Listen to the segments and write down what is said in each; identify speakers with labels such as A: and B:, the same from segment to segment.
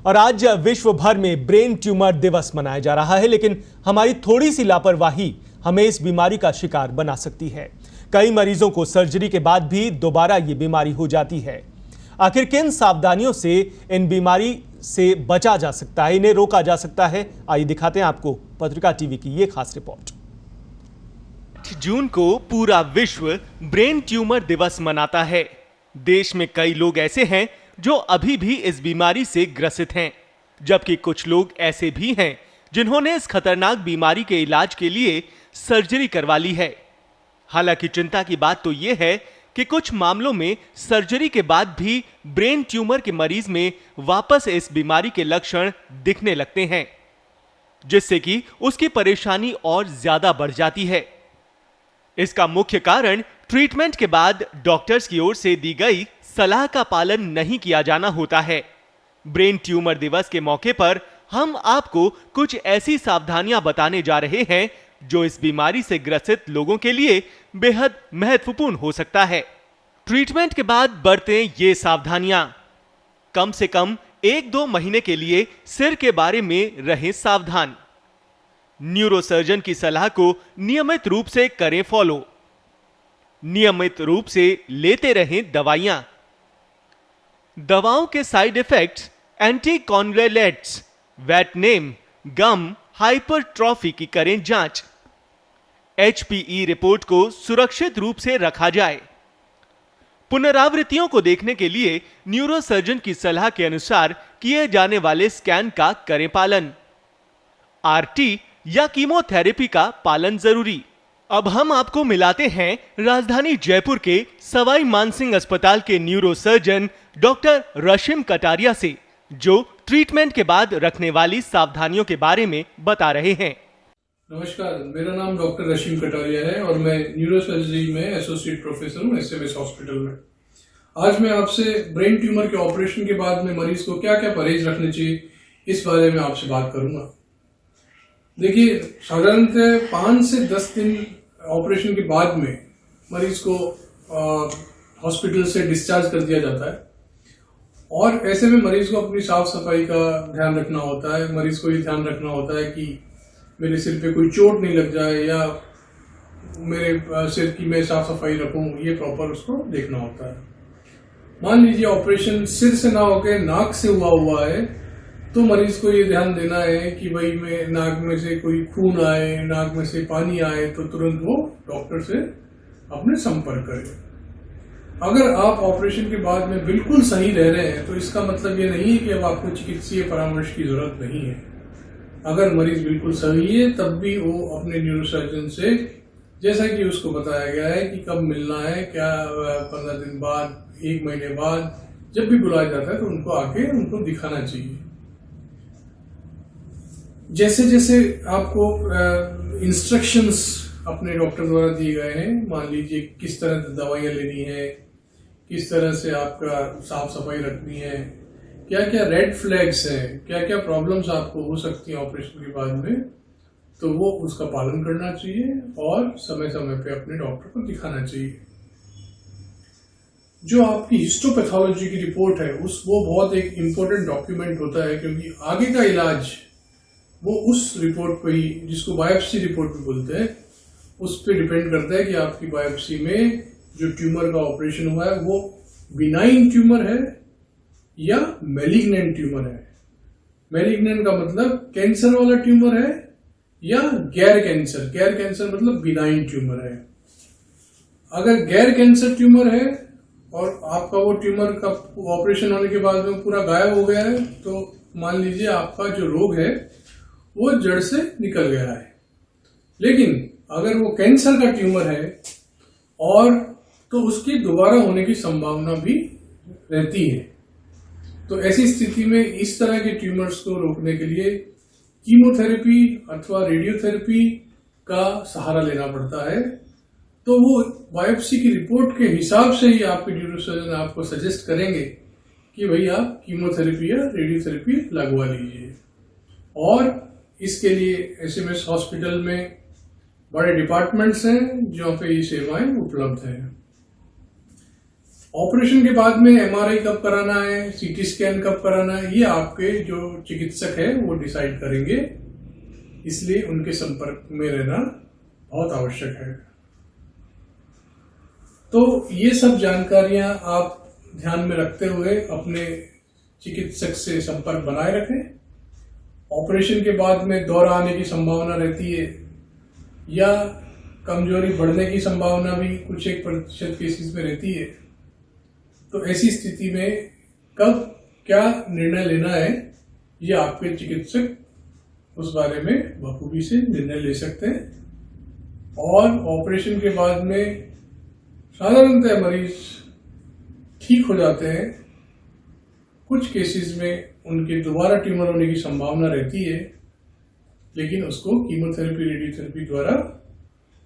A: और आज विश्व भर में ब्रेन ट्यूमर दिवस मनाया जा रहा है, लेकिन हमारी थोड़ी सी लापरवाही हमें इस बीमारी का शिकार बना सकती है। कई मरीजों को सर्जरी के बाद भी दोबारा ये बीमारी हो जाती है। आखिर किन सावधानियों से इन बीमारी से बचा जा सकता है, इन्हें रोका जा सकता है? आइए दिखाते हैं आपको पत्रिका टीवी की ये खास रिपोर्ट। 8 जून को पूरा विश्व ब्रेन ट्यूमर दिवस मनाता है। देश में कई लोग ऐसे हैं जो अभी भी इस बीमारी से ग्रसित हैं, जबकि कुछ लोग ऐसे भी हैं जिन्होंने इस खतरनाक बीमारी के इलाज के लिए सर्जरी करवा ली है। हालांकि चिंता की बात तो यह है कि कुछ मामलों में सर्जरी के बाद भी ब्रेन ट्यूमर के मरीज में वापस इस बीमारी के लक्षण दिखने लगते हैं, जिससे कि उसकी परेशानी और ज्यादा बढ़ जाती है। इसका मुख्य कारण ट्रीटमेंट के बाद डॉक्टर्स की ओर से दी गई सलाह का पालन नहीं किया जाना होता है। ब्रेन ट्यूमर दिवस के मौके पर हम आपको कुछ ऐसी सावधानियां बताने जा रहे हैं जो इस बीमारी से ग्रसित लोगों के लिए बेहद महत्वपूर्ण हो सकता है। ट्रीटमेंट के बाद बरतें ये सावधानियां। कम से कम 1-2 महीने के लिए सिर के बारे में रहें सावधान। न्यूरोसर्जन की सलाह को नियमित रूप से करें फॉलो। नियमित रूप से लेते रहें दवाइयां। दवाओं के साइड इफेक्ट्स, एंटीकॉन्वुलेंट्स, वेटनेम, गम, हाइपरट्रॉफी की करें जांच। HPE रिपोर्ट को सुरक्षित रूप से रखा जाए। पुनरावृत्तियों को देखने के लिए न्यूरोसर्जन की सलाह के अनुसार किए जाने वाले स्कैन का करें पालन। RT या कीमोथेरेपी का पालन जरूरी। अब हम आपको मिलाते हैं राजधानी जयपुर के सवाई मानसिंह अस्पताल के न्यूरोसर्जन डॉक्टर रशिम कटारिया से, जो ट्रीटमेंट के बाद रखने वाली सावधानियों के बारे में बता रहे हैं।
B: नमस्कार, मेरा नाम डॉक्टर रशिम कटारिया है और मैं न्यूरोसर्जरी में एसोसिएट प्रोफेसर हूँ SMS हॉस्पिटल में। आज मैं आपसे ब्रेन ट्यूमर के ऑपरेशन के बाद में मरीज को क्या क्या परहेज रखने चाहिए, इस बारे में आपसे बात करूंगा। देखिए, साधारणतः 5 से 10 दिन ऑपरेशन के बाद में मरीज को हॉस्पिटल से डिस्चार्ज कर दिया जाता है और ऐसे में मरीज को अपनी साफ सफाई का ध्यान रखना होता है। मरीज को ये ध्यान रखना होता है कि मेरे सिर पे कोई चोट नहीं लग जाए या मेरे सिर की मैं साफ सफाई रखूं, ये प्रॉपर उसको देखना होता है। मान लीजिए ऑपरेशन सिर से ना होकर नाक से हुआ है, तो मरीज को ये ध्यान देना है कि भाई मैं नाक में से कोई खून आए, नाक में से पानी आए तो तुरंत वो डॉक्टर से अपने संपर्क करें। अगर आप ऑपरेशन के बाद में बिल्कुल सही रह रहे हैं तो इसका मतलब ये नहीं है कि अब आपको चिकित्सीय परामर्श की जरूरत नहीं है। अगर मरीज बिल्कुल सही है तब भी वो अपने न्यूरोसर्जन से, जैसा कि उसको बताया गया है कि कब मिलना है, क्या 15 दिन बाद, 1 महीने बाद, जब भी बुलाया जाता है तो उनको आके उनको दिखाना चाहिए। जैसे जैसे आपको इंस्ट्रक्शंस अपने डॉक्टर द्वारा दिए गए हैं, मान लीजिए किस तरह से दवाइयां लेनी है, किस तरह से आपका साफ सफाई रखनी है, क्या क्या रेड फ्लैग्स हैं, क्या क्या प्रॉब्लम्स आपको हो सकती हैं ऑपरेशन के बाद में, तो वो उसका पालन करना चाहिए और समय समय पे अपने डॉक्टर को दिखाना चाहिए। जो आपकी हिस्टोपैथोलॉजी की रिपोर्ट है वो बहुत एक इम्पोर्टेंट डॉक्यूमेंट होता है, क्योंकि आगे का इलाज वो उस रिपोर्ट पर ही, जिसको बायोप्सी रिपोर्ट भी बोलते हैं, उस पर डिपेंड करता है कि आपकी बायोप्सी में जो ट्यूमर का ऑपरेशन हुआ है वो बिनाइन ट्यूमर है या मैलिग्नेंट ट्यूमर है। मैलिग्नेंट का मतलब कैंसर वाला ट्यूमर है या गैर कैंसर मतलब बिनाइन ट्यूमर है। अगर गैर कैंसर ट्यूमर है और आपका वो ट्यूमर का ऑपरेशन होने के बाद में पूरा गायब हो गया है, तो मान लीजिए आपका जो रोग है वो जड़ से निकल गया है। लेकिन अगर वो कैंसर का ट्यूमर है और तो उसकी दोबारा होने की संभावना भी रहती है। तो ऐसी स्थिति में इस तरह के ट्यूमर्स को रोकने के लिए कीमोथेरेपी अथवा रेडियोथेरेपी का सहारा लेना पड़ता है। तो वो बायोप्सी की रिपोर्ट के हिसाब से ही आपके न्यूरोसर्जन आपको सजेस्ट करेंगे कि भाई आप कीमोथेरेपी या रेडियोथेरेपी लगवा लीजिए। और इसके लिए SMS हॉस्पिटल में बड़े डिपार्टमेंट्स हैं जहाँ पे ये सेवाएं उपलब्ध हैं। ऑपरेशन के बाद में एमआरआई कब कराना है, सीटी स्कैन कब कराना है, ये आपके जो चिकित्सक है वो डिसाइड करेंगे। इसलिए उनके संपर्क में रहना बहुत आवश्यक है। तो ये सब जानकारियां आप ध्यान में रखते हुए अपने चिकित्सक से संपर्क बनाए रखें। ऑपरेशन के बाद में दौरा आने की संभावना रहती है या कमजोरी बढ़ने की संभावना भी कुछ 1% केसेस में रहती है। तो ऐसी स्थिति में कब क्या निर्णय लेना है, ये आपके चिकित्सक उस बारे में बखूबी से निर्णय ले सकते हैं। और ऑपरेशन के बाद में साधारणतः मरीज ठीक हो जाते हैं। कुछ केसेस में उनके दोबारा ट्यूमर होने की संभावना रहती है, लेकिन उसको कीमोथेरेपी, रेडियोथेरेपी द्वारा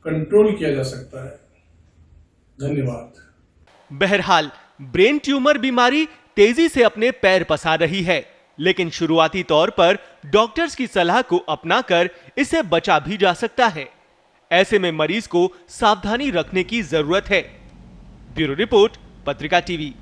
B: कंट्रोल किया जा सकता है। धन्यवाद।
A: बहरहाल ब्रेन ट्यूमर बीमारी तेजी से अपने पैर पसार रही है, लेकिन शुरुआती तौर पर डॉक्टर्स की सलाह को अपनाकर इसे बचा भी जा सकता है। ऐसे में मरीज को सावधानी रखने की जरूरत है। ब्यूरो रिपोर्ट, पत्रिका टीवी।